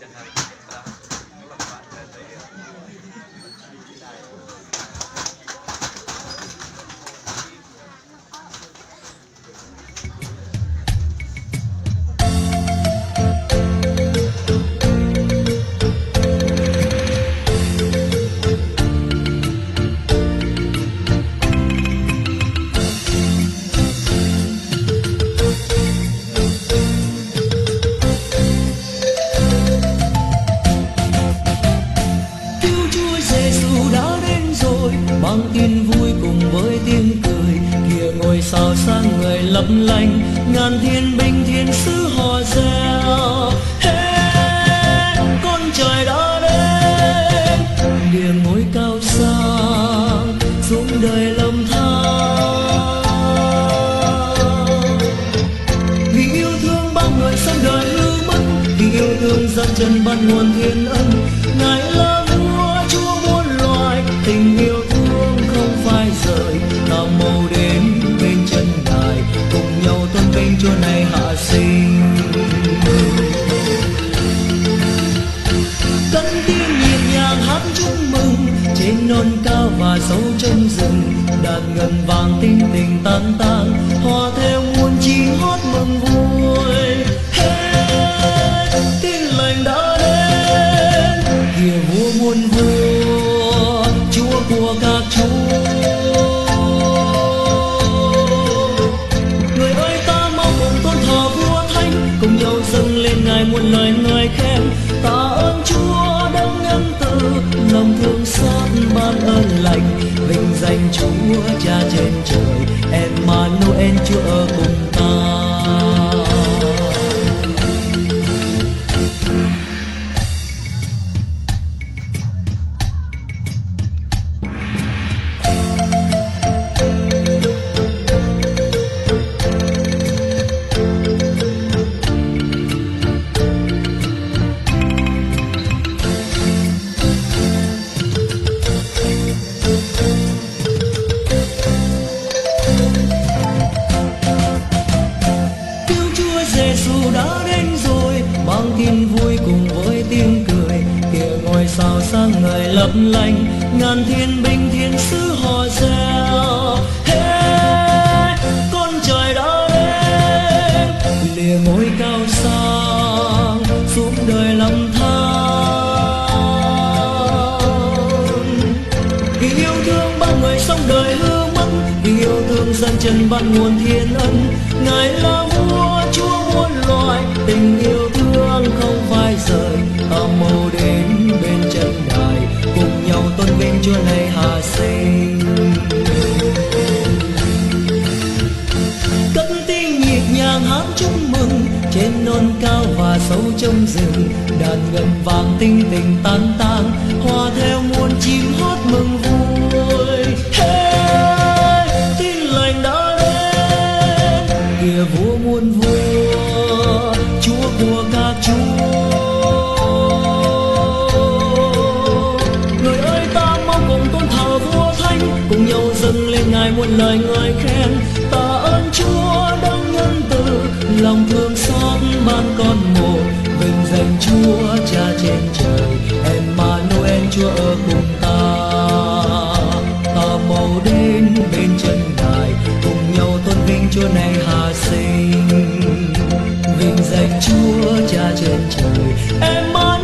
chẳng hạn. Đó, nó làm bạn lên thấy mang tin vui cùng với tiếng cười, kìa ngôi sao sáng người lấp lánh, ngàn thiên binh thiên sứ hò reo. Hey, con trời đã đến, địa ngôi cao sang xuống đời lầm than. Vì yêu thương bao người sống đời lưu mất, vì yêu thương dâng chân ban nguồn thiên ân. Ngài là vua chúa muôn loài, tình yêu không phải rời, ta mau đến bên chân ngài, cùng nhau tôn vinh Chúa này hạ sinh. Cất tiếng nhịp nhàng hát chúc mừng trên non cao và sâu trong rừng, đàn ngân vàng tinh tình tan tan, hòa theo muôn chim hót mừng vui. Hey, tin lành đã đến, kìa vua muôn vua, Chúa của các chúa. Người ơi, ta mau cùng tôn thờ vua thánh, cùng nhau dâng lên ngài muôn lời ngợi khen. Tạ ơn Chúa đấng nhân từ, lòng thương xót ban ơn lành, vinh danh Chúa Cha trên trời, Emmanuel Chúa ở cùng ta. Giêsu đã đến rồi, mang tin vui cùng với tiếng cười, kìa ngôi sao sáng ngời lấp lánh, ngàn thiên binh thiên sứ hò reo. Hey, con trời đã đến, lìa ngôi cao sang xuống đời lầm than. Vì yêu thương bao người sống đời hư mất, vì yêu thương dâng chân ban nguồn thiên ân. Ngài là vua chúa muôn loài, tình yêu thương không phai rời, ta mau đến bên chân ngài, cùng nhau tôn vinh Chúa này hạ sinh. Cất tiếng nhịp nhàng hát chúc mừng trên non cao và sâu trong rừng, đàn ngân vàng tinh tình tan tan, hòa theo muôn chim hót mừng vui. Hey, tin lành đã đến, kìa vua muôn vua, Chúa của các chúa. Người ơi, ta mau cùng tôn thờ vua thánh, cùng nhau dâng lên ngài muôn lời ngợi khen. Tạ ơn Chúa đấng nhân từ, lòng thương xót ban con một, vinh danh Chúa Cha trên trời, Emmanuel Chúa ở cùng ta. Ta mau đến bên chân ngài, cùng nhau tôn vinh Chúa này hạ sinh, vinh danh Chúa Cha trên trời, Emmanuel